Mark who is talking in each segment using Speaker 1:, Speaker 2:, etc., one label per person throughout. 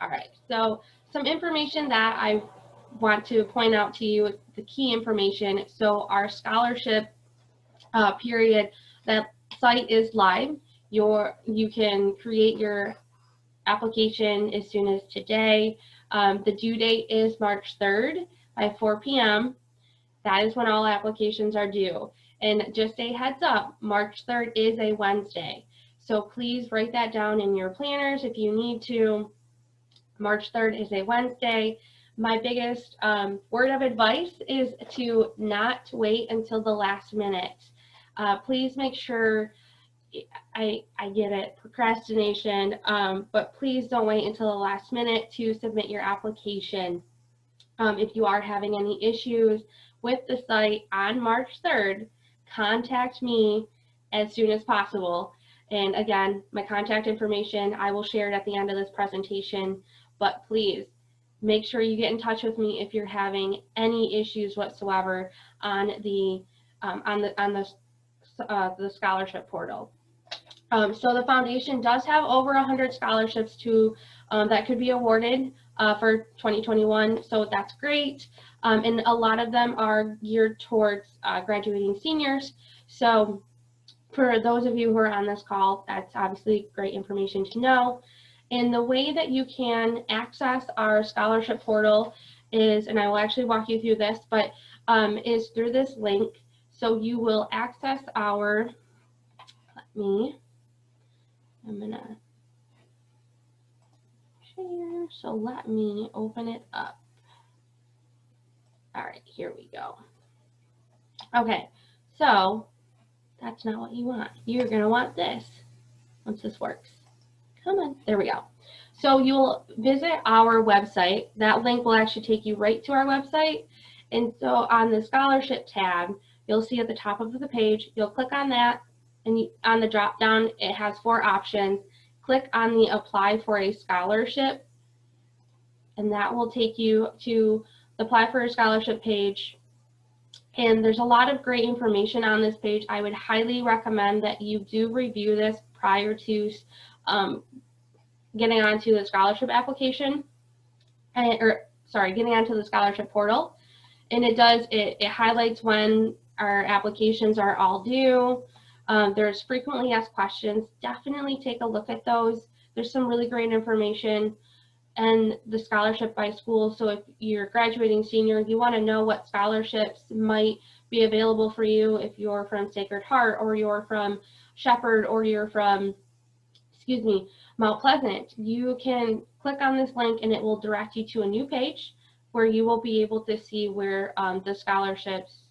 Speaker 1: All right, so some information that I want to point out to you, the key information. So our scholarship period, that site is live. You can create your application as soon as today. The due date is March 3rd by 4 p.m. That is when all applications are due. And just a heads up, March 3rd is a Wednesday. So please write that down in your planners if you need to. March 3rd is a Wednesday. My biggest word of advice is to not wait until the last minute. Please make sure, I get it, procrastination, but please don't wait until the last minute to submit your application. If you are having any issues with the site on March 3rd, contact me as soon as possible. And again, my contact information, I will share it at the end of this presentation, but please make sure you get in touch with me if you're having any issues whatsoever on the scholarship portal. So the foundation does have over 100 scholarships that could be awarded for 2021, so that's great. And a lot of them are geared towards graduating seniors. So for those of you who are on this call, that's obviously great information to know. And the way that you can access our scholarship portal is, and I will actually walk you through this, but is through this link. So you will access our, I'm gonna share, so let me open it up. All right, here we go. Okay, so that's not what you want. You're gonna want this once this works. Come on, there we go. So you'll visit our website. That link will actually take you right to our website. And so on the scholarship tab, you'll see at the top of the page, you'll click on that, and on the drop down, it has 4 options. Click on the apply for a scholarship, and that will take you to the apply for a scholarship page. And there's a lot of great information on this page. I would highly recommend that you do review this prior to getting onto the scholarship application, getting onto the scholarship portal. And it highlights when our applications are all due. There's frequently asked questions. Definitely take a look at those. There's some really great information, and the scholarship by school. So if you're a graduating senior, you want to know what scholarships might be available for you if you're from Sacred Heart, or you're from Shepherd, or you're from, Mount Pleasant. You can click on this link and it will direct you to a new page where you will be able to see where the scholarships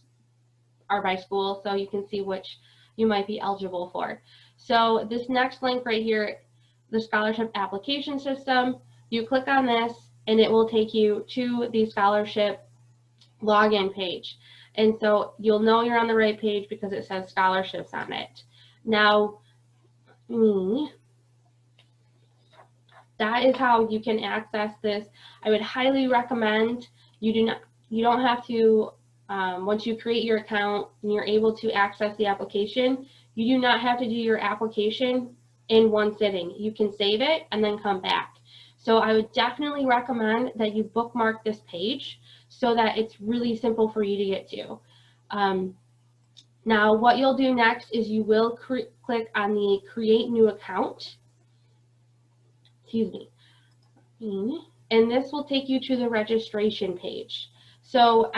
Speaker 1: are by school, so you can see which you might be eligible for. So this next link right here, the scholarship application system, you click on this and it will take you to the scholarship login page. And so you'll know you're on the right page because it says scholarships on it. Now, that is how you can access this. I would highly recommend you don't have to, once you create your account and you're able to access the application, you do not have to do your application in one sitting. You can save it and then come back. So I would definitely recommend that you bookmark this page so that it's really simple for you to get to. Now what you'll do next is you will click on the create new account. And this will take you to the registration page. So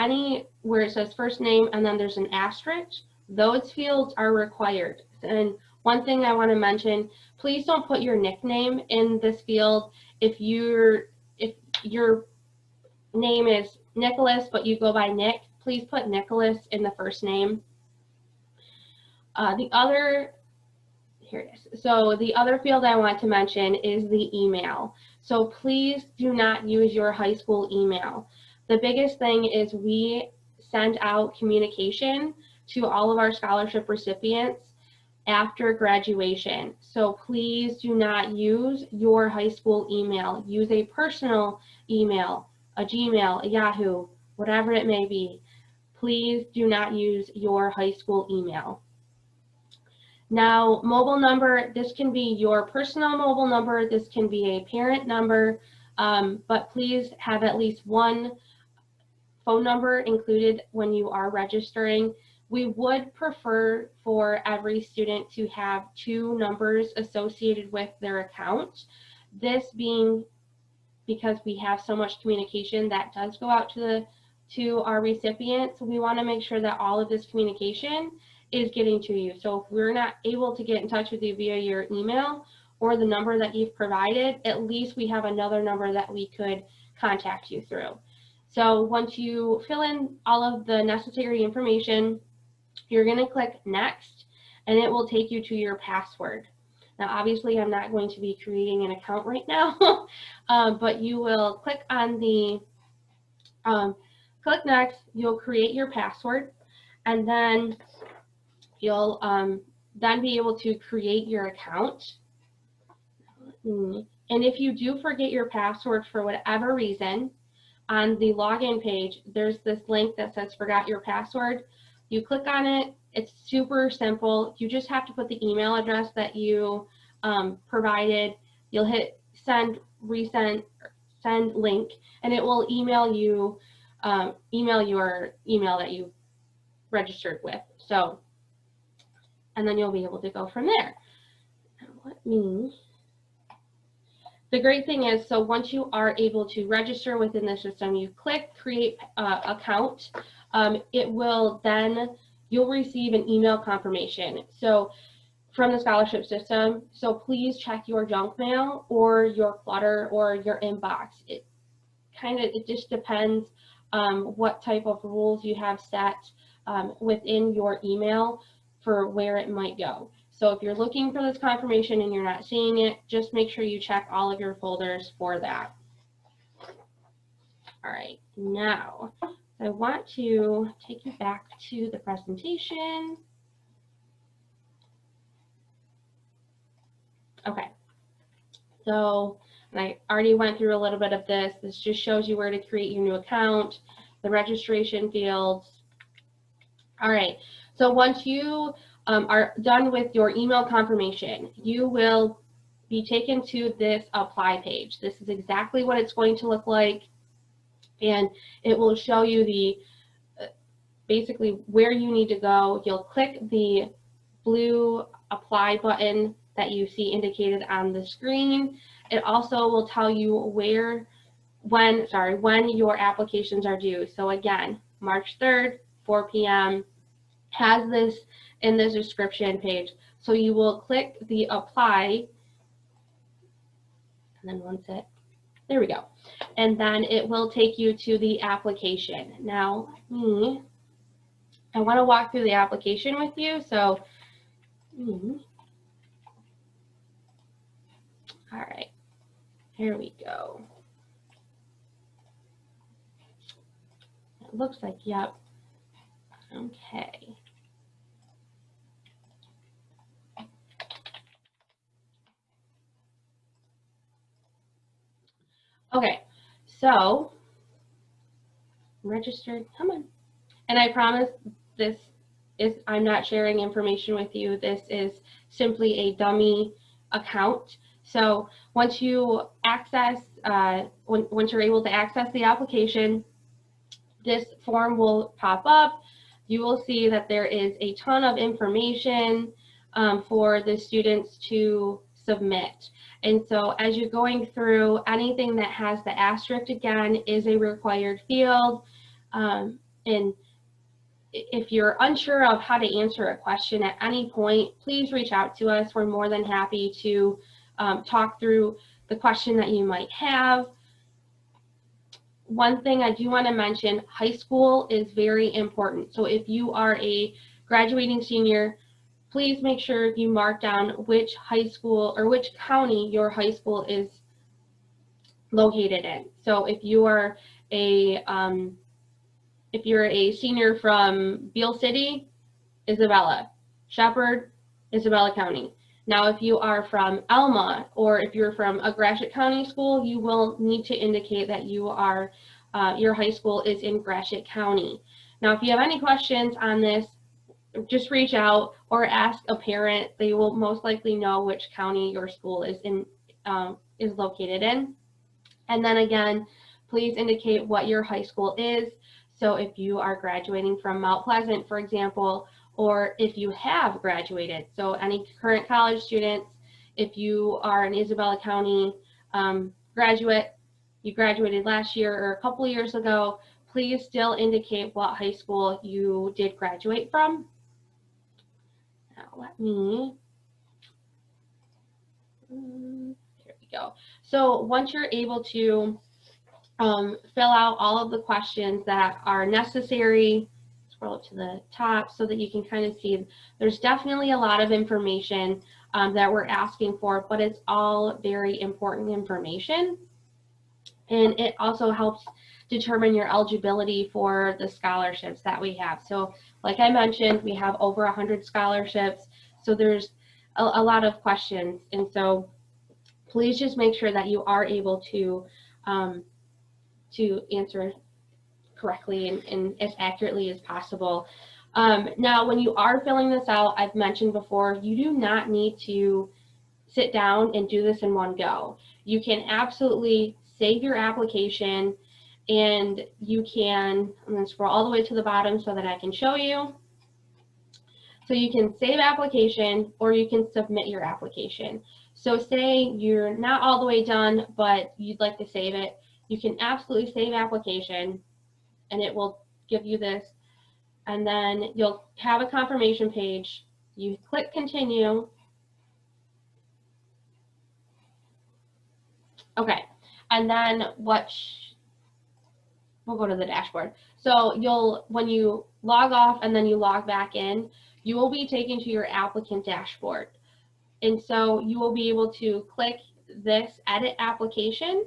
Speaker 1: where it says first name and then there's an asterisk, those fields are required. And one thing I want to mention, please don't put your nickname in this field. If your name is Nicholas but you go by Nick, please put Nicholas in the first name. Here it is. So the other field I want to mention is the email. So please do not use your high school email. The biggest thing is we send out communication to all of our scholarship recipients after graduation. So please do not use your high school email. Use a personal email, a Gmail, a Yahoo, whatever it may be. Please do not use your high school email. Now, mobile number, this can be your personal mobile number, this can be a parent number, but please have at least one phone number included when you are registering. We would prefer for every student to have 2 numbers associated with their account. This being because we have so much communication that does go out to our recipients. We want to make sure that all of this communication is getting to you. So if we're not able to get in touch with you via your email or the number that you've provided, at least we have another number that we could contact you through. So once you fill in all of the necessary information, you're going to click next, and it will take you to your password. Now, obviously, I'm not going to be creating an account right now, but you will click on the, click next, you'll create your password, and then you'll then be able to create your account. And if you do forget your password for whatever reason, on the login page, there's this link that says forgot your password. You click on it. It's super simple. You just have to put the email address that you provided. You'll hit send, resend, send link, and it will email you, email your email that you registered with. So, and then you'll be able to go from there. Now, let me. The great thing is, so once you are able to register within the system, you click create account. It will then, you'll receive an email confirmation. So from the scholarship system, so please check your junk mail or your clutter or your inbox. It just depends what type of rules you have set within your email for where it might go. So if you're looking for this confirmation and you're not seeing it, just make sure you check all of your folders for that. All right, now I want to take you back to the presentation. Okay, so and I already went through a little bit of this. This just shows you where to create your new account, the registration fields. All right, so once you are done with your email confirmation, you will be taken to this apply page. This is exactly what it's going to look like, and it will show you the basically where you need to go. You'll click the blue apply button that you see indicated on the screen. It also will tell you when your applications are due. So again, March 3rd, 4 p.m. has this in the description page. So you will click the apply, and then there we go. And then it will take you to the application. Now, I want to walk through the application with you. So, all right, here we go. It looks like, yep. Okay. Okay, so registered, come on. And I promise I'm not sharing information with you. This is simply a dummy account. So once you access, once you're able to access the application, this form will pop up. You will see that there is a ton of information for the students to submit. And so as you're going through, anything that has the asterisk again is a required field. And if you're unsure of how to answer a question at any point, please reach out to us. We're more than happy to talk through the question that you might have. One thing I do want to mention, high school is very important. So if you are a graduating senior, please make sure you mark down which high school or which county your high school is located in. So if you are a senior from Beale City, Isabella. Shepherd, Isabella County. Now, if you are from Alma or if you're from a Gratiot County school, you will need to indicate that you are your high school is in Gratiot County. Now, if you have any questions on this, just reach out or ask a parent. They will most likely know which county your school is located in. And then again, please indicate what your high school is. So if you are graduating from Mount Pleasant, for example, or if you have graduated, so any current college students, if you are an Isabella County graduate, you graduated last year or a couple years ago, please still indicate what high school you did graduate from. Now let me, there we go. So once you're able to fill out all of the questions that are necessary, scroll up to the top so that you can kind of see there's definitely a lot of information that we're asking for, but it's all very important information. And it also helps determine your eligibility for the scholarships that we have. So like I mentioned, we have over 100 scholarships. So there's a lot of questions. And so please just make sure that you are able to answer correctly and as accurately as possible. Now, when you are filling this out, I've mentioned before, you do not need to sit down and do this in one go. You can absolutely save your application, and you can, I'm going to scroll all the way to the bottom so that I can show you. So you can save application, or you can submit your application. So say you're not all the way done, but you'd like to save it, you can absolutely save application, and it will give you this, and then you'll have a confirmation page. You click continue. Okay, and then we'll go to the dashboard. So when you log off and then you log back in, you will be taken to your applicant dashboard. And so you will be able to click this edit application,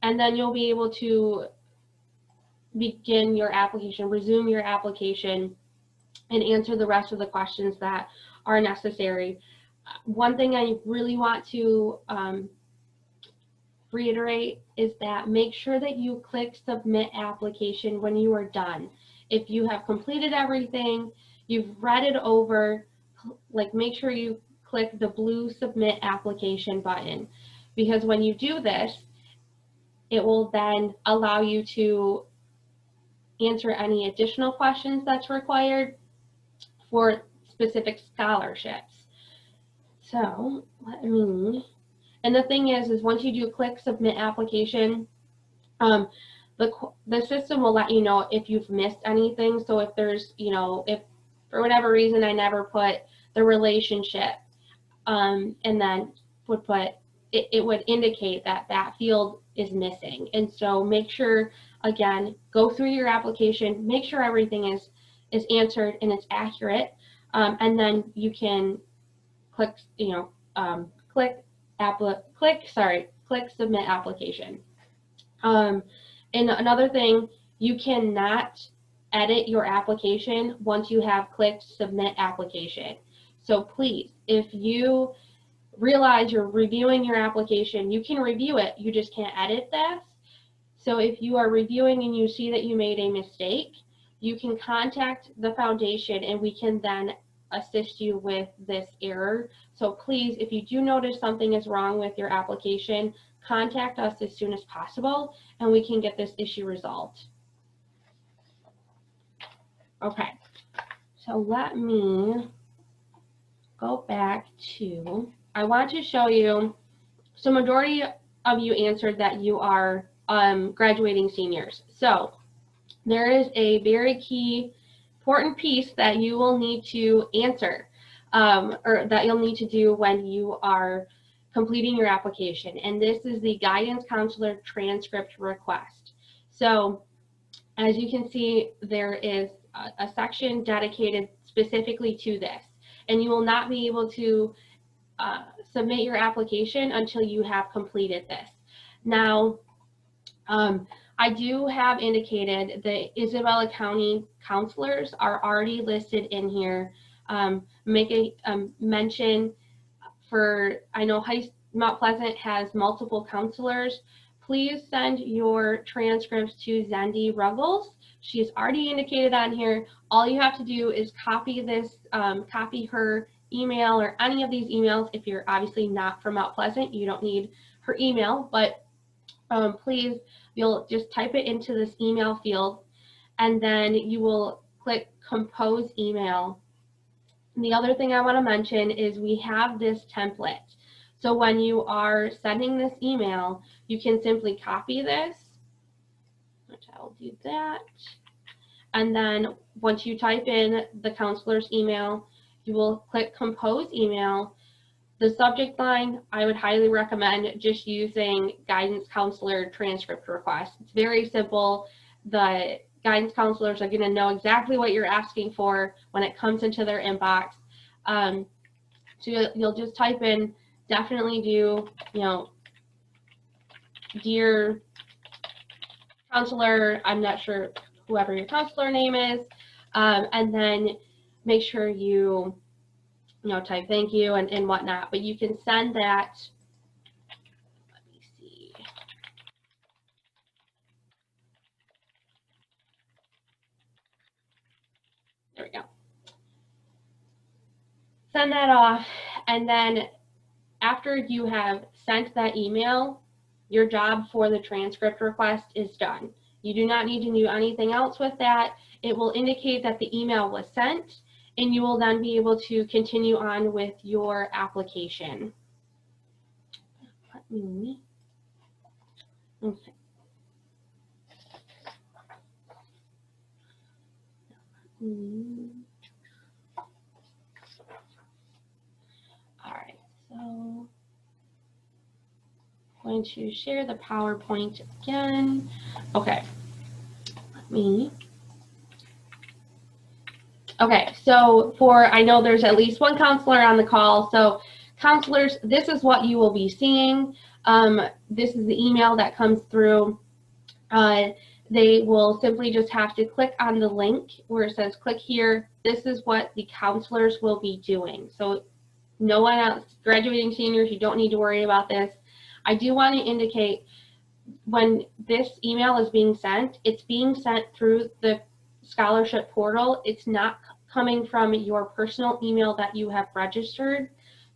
Speaker 1: and then you'll be able to begin your application, resume your application, and answer the rest of the questions that are necessary. One thing I really want to reiterate is that make sure that you click submit application when you are done. If you have completed everything, you've read it over, like make sure you click the blue submit application button, because when you do this, it will then allow you to answer any additional questions that's required for specific scholarships. So let me, and the thing is once you do click submit application, the system will let you know if you've missed anything. So if there's, if for whatever reason I never put the relationship, and then would put, it would indicate that that field is missing. And so make sure, again, go through your application, make sure everything is answered and it's accurate, and then you can click, click submit application. And another thing, you cannot edit your application once you have clicked submit application. So please, if you realize you're reviewing your application, you can review it, you just can't edit this. So if you are reviewing and you see that you made a mistake, you can contact the foundation and we can then assist you with this error. So please, if you do notice something is wrong with your application, contact us as soon as possible and we can get this issue resolved. Okay, so let me go back to, I want to show you, so majority of you answered that you are graduating seniors. So there is a very key, important piece that you will need to answer, or that you'll need to do when you are completing your application. And this is the guidance counselor transcript request. So as you can see, there is a section dedicated specifically to this. And you will not be able to submit your application until you have completed this. Now, I do have indicated the Isabella County counselors are already listed in here. Make a mention for, I know Mount Pleasant has multiple counselors. Please send your transcripts to Zendi Ruggles. She's already indicated on here. All you have to do is copy this, copy her email or any of these emails. If you're obviously not from Mount Pleasant, you don't need her email, but please, you'll just type it into this email field, and then you will click compose email. And the other thing I want to mention is we have this template. So when you are sending this email, you can simply copy this, which I'll do that. And then once you type in the counselor's email, you will click compose email. The subject line, I would highly recommend just using guidance counselor transcript request. It's very simple. The guidance counselors are going to know exactly what you're asking for when it comes into their inbox. So you'll just type in, definitely do, dear counselor, I'm not sure whoever your counselor name is, and then make sure you type thank you and whatnot, but you can send that, let me see. There we go. Send that off, and then after you have sent that email, your job for the transcript request is done. You do not need to do anything else with that. It will indicate that the email was sent, and you will then be able to continue on with your application. Okay. All right, so I'm going to share the PowerPoint again. Okay, Okay, so I know there's at least one counselor on the call, so counselors, this is what you will be seeing. This is the email that comes through. They will simply just have to click on the link where it says click here. This is what the counselors will be doing. So no one else, graduating seniors, you don't need to worry about this. I do want to indicate when this email is being sent, it's being sent through the scholarship portal. It's not coming from your personal email that you have registered.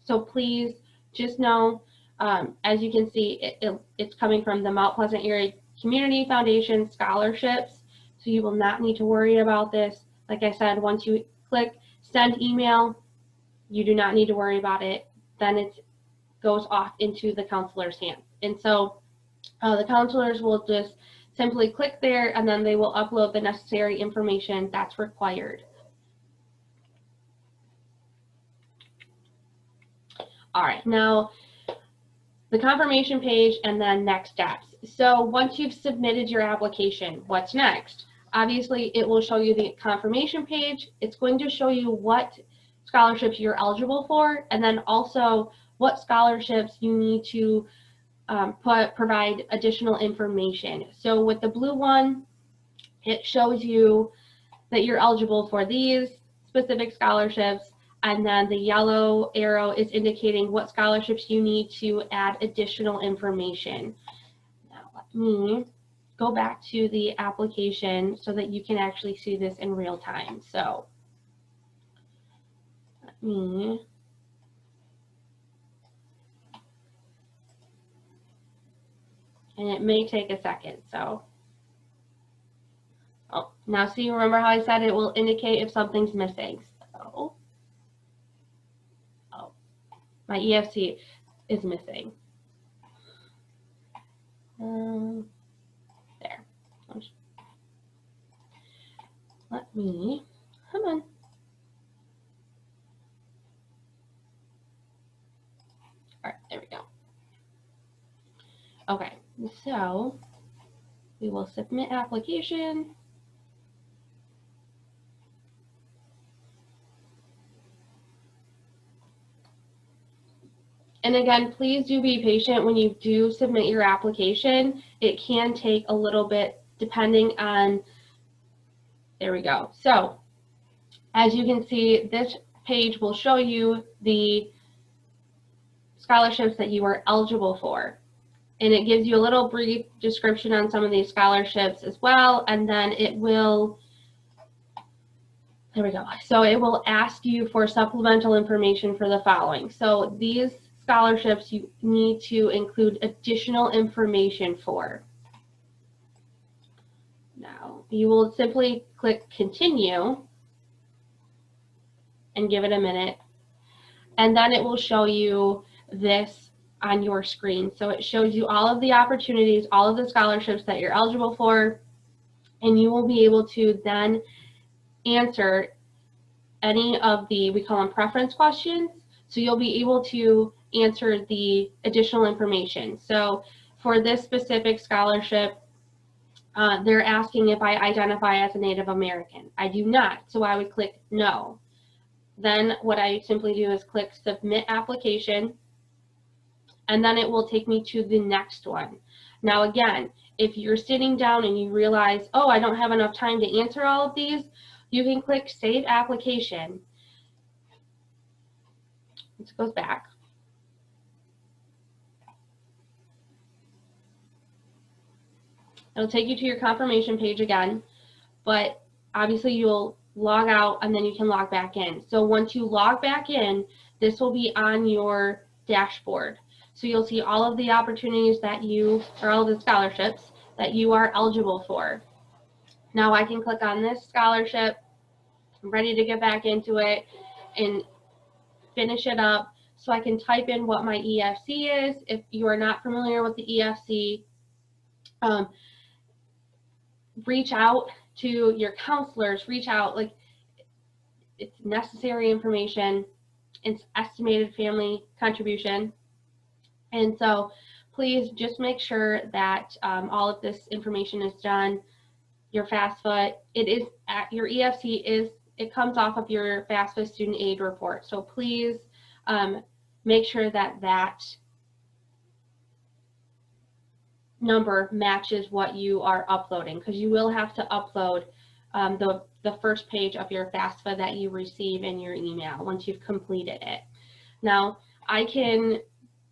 Speaker 1: So please just know, as you can see, it's coming from the Mount Pleasant Area Community Foundation scholarships. So you will not need to worry about this. Like I said, once you click send email, you do not need to worry about it. Then it goes off into the counselor's hands. And so the counselors will just simply click there, and then they will upload the necessary information that's required. All right, now the confirmation page and then next steps. So once you've submitted your application, what's next? Obviously, it will show you the confirmation page. It's going to show you what scholarships you're eligible for, and then also what scholarships you need to provide additional information. So with the blue one, it shows you that you're eligible for these specific scholarships, and then the yellow arrow is indicating what scholarships you need to add additional information. Now let me go back to the application so that you can actually see this in real time. So let me and it may take a second. So, oh, now see, remember how I said it will indicate if something's missing. So, oh, my EFC is missing. There. Let me, come on. All right, there we go. Okay, so we will submit application. And again, please do be patient when you do submit your application. It can take a little bit depending on, there we go. So as you can see, this page will show you the scholarships that you are eligible for. And it gives you a little brief description on some of these scholarships as well. And then it will, there we go. So it will ask you for supplemental information for the following. So these scholarships you need to include additional information for. Now, you will simply click continue and give it a minute, and then it will show you this on your screen. So it shows you all of the opportunities, all of the scholarships that you're eligible for, and you will be able to then answer any of the, we call them preference questions. So you'll be able to answer the additional information. So for this specific scholarship, they're asking if I identify as a Native American. I do not, so I would click no. Then what I simply do is click submit application, and then it will take me to the next one. Now again, if you're sitting down and you realize, oh, I don't have enough time to answer all of these, you can click save application. This goes back. It'll take you to your confirmation page again, but obviously you'll log out and then you can log back in. So once you log back in, this will be on your dashboard. So you'll see all of the opportunities that you, or all of the scholarships that you are eligible for. Now I can click on this scholarship. I'm ready to get back into it and finish it up. So I can type in what my EFC is. If you are not familiar with the EFC, reach out to your counselors, reach out, like, it's necessary information, it's estimated family contribution. And so please just make sure that all of this information is done. Your FAFSA, it is at your EFC is, it comes off of your FAFSA student aid report. So please make sure that that number matches what you are uploading, because you will have to upload the first page of your FAFSA that you receive in your email once you've completed it. Now, I can,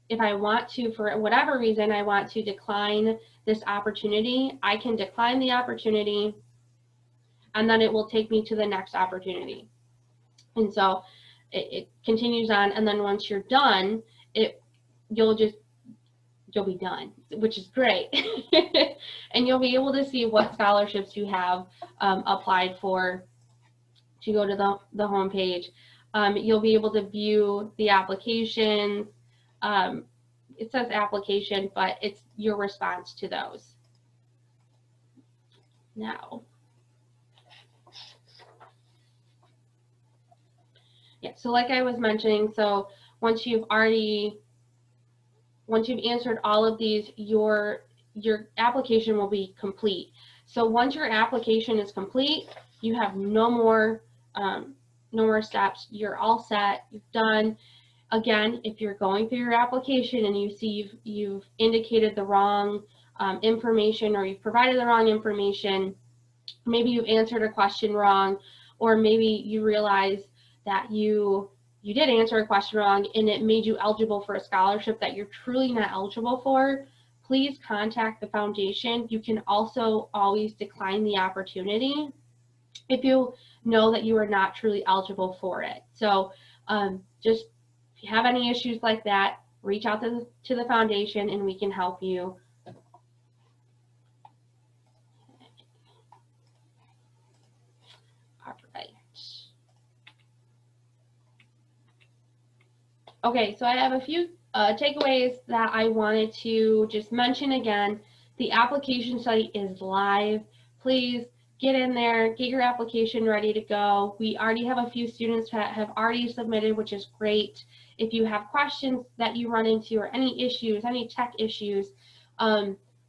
Speaker 1: if I want to, for whatever reason, I want to decline this opportunity, I can decline the opportunity, and then it will take me to the next opportunity. And so it continues on, and then once you're done, you'll be done, which is great. And you'll be able to see what scholarships you have applied for. To go to the home page, you'll be able to view the applications. It says application, but it's your response to those. Now, yeah, so like I was mentioning, so once you've answered all of these, your application will be complete. So once your application is complete, you have no more steps. You're all set. You're done. Again, if you're going through your application and you see you've indicated the wrong information, or you've provided the wrong information, maybe you've answered a question wrong, or maybe you realize that you did answer a question wrong and it made you eligible for a scholarship that you're truly not eligible for, please contact the foundation. You can also always decline the opportunity if you know that you are not truly eligible for it. So just if you have any issues like that, reach out to the foundation and we can help you. All right. Okay, so I have a few takeaways that I wanted to just mention again. The application site is live. Please get in there, get your application ready to go. We already have a few students that have already submitted, which is great. If you have questions that you run into or any issues, any tech issues,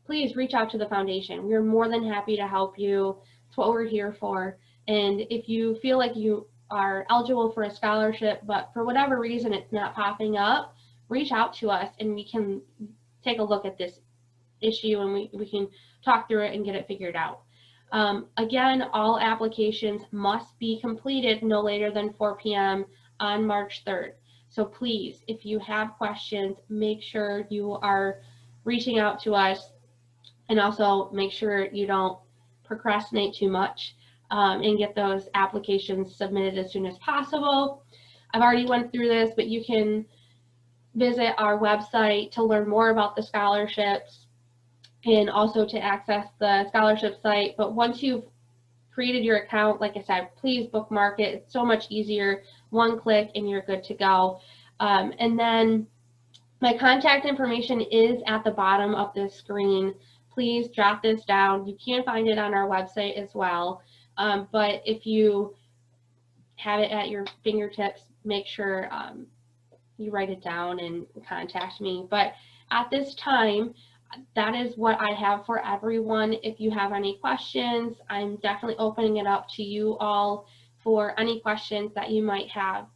Speaker 1: please reach out to the foundation. We're more than happy to help you. It's what we're here for. And if you feel like you are eligible for a scholarship, but for whatever reason it's not popping up, reach out to us and we can take a look at this issue and we can talk through it and get it figured out. Again, all applications must be completed no later than 4 p.m. on March 3rd. So please, if you have questions, make sure you are reaching out to us, and also make sure you don't procrastinate too much and get those applications submitted as soon as possible. I've already went through this, but you can visit our website to learn more about the scholarships and also to access the scholarship site. But once you've created your account, like I said, please bookmark it. It's so much easier. One click and you're good to go. And then my contact information is at the bottom of this screen. Please jot this down. You can find it on our website as well. But if you have it at your fingertips, make sure you write it down and contact me. But at this time, that is what I have for everyone. If you have any questions, I'm definitely opening it up to you all for any questions that you might have.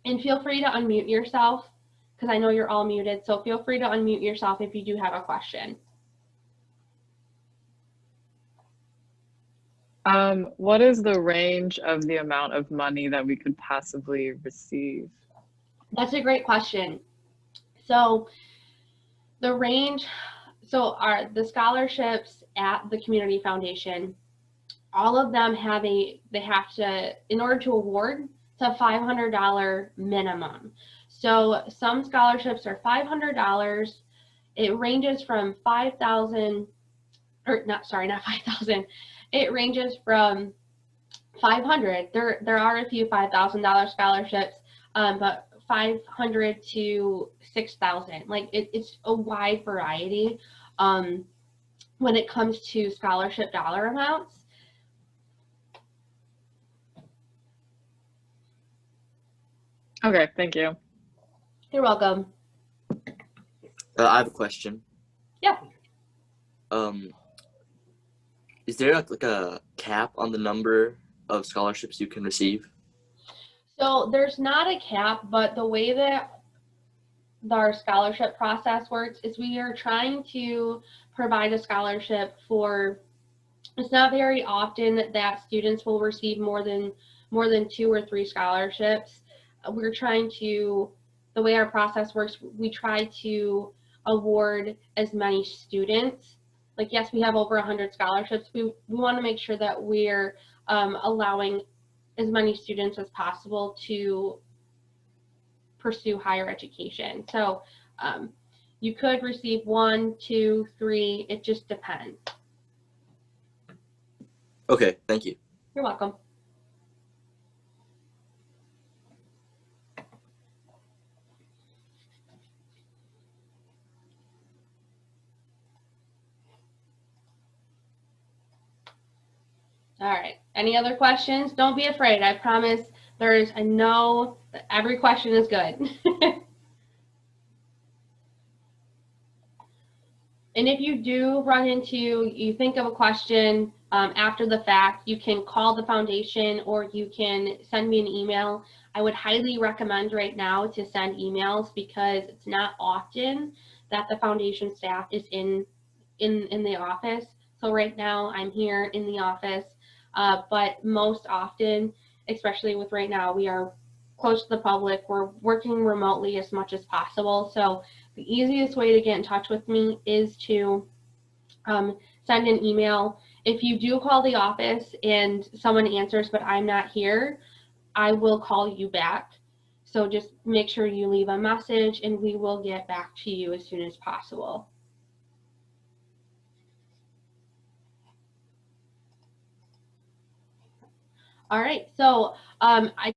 Speaker 1: And feel free to unmute yourself because I know you're all muted. So feel free to unmute yourself if you do have a question.
Speaker 2: What is the range of the amount of money that we could possibly receive?
Speaker 1: That's a great question. So the range, the scholarships at the Community Foundation, all of them have in order to award, it's a $500 minimum. So some scholarships are $500. It ranges from 5,000, or not 5,000. It ranges from 500. There are a few $5,000 scholarships, but 500 to 6,000. Like it's a wide variety when it comes to scholarship dollar amounts.
Speaker 2: Okay, thank you.
Speaker 1: You're welcome.
Speaker 3: I have a question.
Speaker 1: Yeah.
Speaker 3: Is there like a cap on the number of scholarships you can receive?
Speaker 1: So there's not a cap, but the way that our scholarship process works is we are trying to provide a scholarship for, it's not very often that students will receive more than 2 or 3 scholarships. We're trying to, the way our process works, we try to award as many students. Like, yes, we have over 100 scholarships. We want to make sure that we're allowing as many students as possible to pursue higher education. So you could receive 1, 2, 3, it just depends.
Speaker 3: Okay, thank you.
Speaker 1: You're welcome. All right, any other questions? Don't be afraid, I promise I know that every question is good. And if you do run into, you think of a question after the fact, you can call the foundation or you can send me an email. I would highly recommend right now to send emails because it's not often that the foundation staff is in the office. So right now I'm here in the office, but most often, especially with right now, we are close to the public. We're working remotely as much as possible. So the easiest way to get in touch with me is to send an email. If you do call the office and someone answers but I'm not here, I will call you back. So just make sure you leave a message and we will get back to you as soon as possible. All right, so I